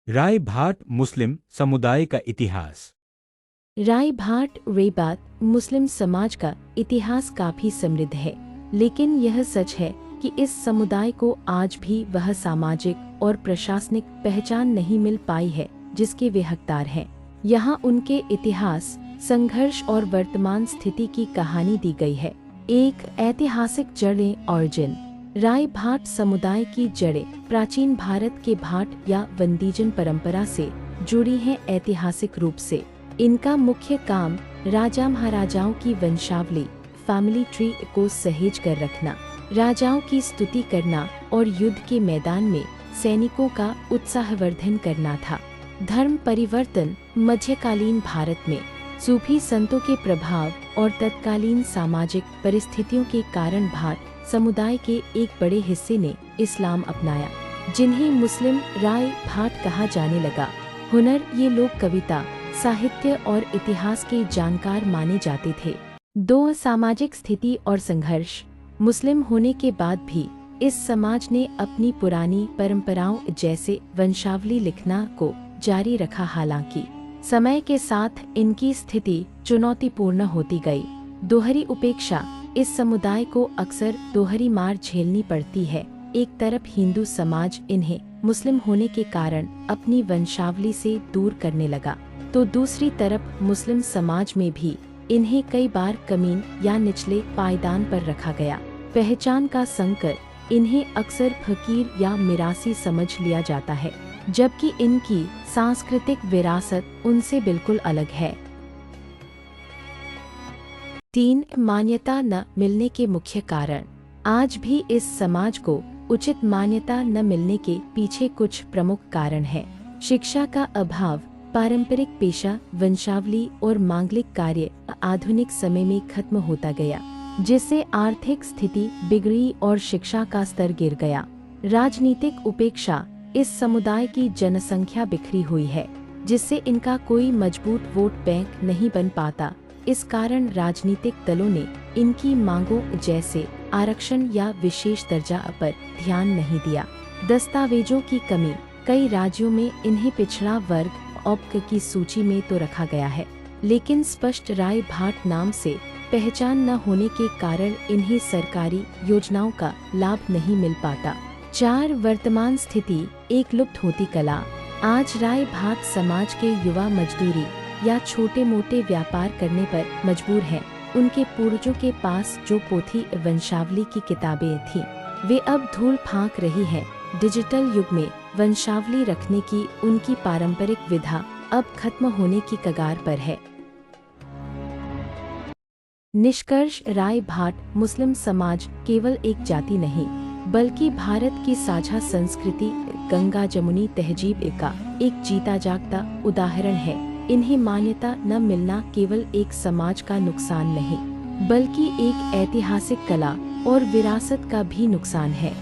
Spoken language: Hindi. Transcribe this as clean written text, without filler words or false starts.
राय भाट मुस्लिम समुदाय का इतिहास। राय भाट रेबात मुस्लिम समाज का इतिहास काफी समृद्ध है, लेकिन यह सच है कि इस समुदाय को आज भी वह सामाजिक और प्रशासनिक पहचान नहीं मिल पाई है जिसके वे हकदार हैं। यहाँ उनके इतिहास, संघर्ष और वर्तमान स्थिति की कहानी दी गई है। एक ऐतिहासिक जड़ें ऑरिजिन। राय भाट समुदाय की जड़ें प्राचीन भारत के भाट या वंदीजन परंपरा से जुड़ी हैं। ऐतिहासिक रूप से इनका मुख्य काम राजा महाराजाओं की वंशावली फैमिली ट्री को सहेज कर रखना, राजाओं की स्तुति करना और युद्ध के मैदान में सैनिकों का उत्साहवर्धन करना था। धर्म परिवर्तन। मध्यकालीन भारत में सूफी संतों के प्रभाव और तत्कालीन सामाजिक परिस्थितियों के कारण भाट समुदाय के एक बड़े हिस्से ने इस्लाम अपनाया, जिन्हें मुस्लिम राय भाट कहा जाने लगा। हुनर। ये लोग कविता, साहित्य और इतिहास के जानकार माने जाते थे। 2. सामाजिक स्थिति और संघर्ष। मुस्लिम होने के बाद भी इस समाज ने अपनी पुरानी परंपराओं जैसे वंशावली लिखना को जारी रखा। हालांकि समय के साथ इनकी स्थिति चुनौतीपूर्ण होती गई। दोहरी उपेक्षा। इस समुदाय को अक्सर दोहरी मार झेलनी पड़ती है। एक तरफ हिंदू समाज इन्हें मुस्लिम होने के कारण अपनी वंशावली से दूर करने लगा, तो दूसरी तरफ मुस्लिम समाज में भी इन्हें कई बार कमीन या निचले पायदान पर रखा गया। पहचान का संकट। इन्हें अक्सर फकीर या मिरासी समझ लिया जाता है, जबकि इनकी सांस्कृतिक विरासत उनसे बिल्कुल अलग है। 3. मान्यता न मिलने के मुख्य कारण। आज भी इस समाज को उचित मान्यता न मिलने के पीछे कुछ प्रमुख कारण हैं। शिक्षा का अभाव, पारंपरिक पेशा, वंशावली और मांगलिक कार्य आधुनिक समय में खत्म होता गया, जिससे आर्थिक स्थिति बिगड़ी और शिक्षा का स्तर गिर गया। राजनीतिक उपेक्षा। इस समुदाय की जनसंख्या बिखरी हुई है, जिससे इनका कोई मजबूत वोट बैंक नहीं बन पाता। इस कारण राजनीतिक दलों ने इनकी मांगों जैसे आरक्षण या विशेष दर्जा पर ध्यान नहीं दिया। दस्तावेजों की कमी। कई राज्यों में इन्हें पिछड़ा वर्ग ऑप्क की सूची में तो रखा गया है, लेकिन स्पष्ट राय भाट नाम से पहचान न होने के कारण इन्हें सरकारी योजनाओं का लाभ नहीं मिल पाता। 4. वर्तमान स्थिति। एक लुप्त होती कला। आज राय भाट समाज के युवा मजदूरी या छोटे मोटे व्यापार करने पर मजबूर हैं। उनके पूर्वजों के पास जो पोथी वंशावली की किताबें थीं, वे अब धूल फांक रही हैं। डिजिटल युग में वंशावली रखने की उनकी पारंपरिक विधा अब खत्म होने की कगार पर है। निष्कर्ष। राय भाट मुस्लिम समाज केवल एक जाति नहीं, बल्कि भारत की साझा संस्कृति, गंगा जमुनी तहजीब का एक जीता जागता उदाहरण है। इन्हें मान्यता न मिलना केवल एक समाज का नुकसान नहीं, बल्कि एक ऐतिहासिक कला और विरासत का भी नुकसान है।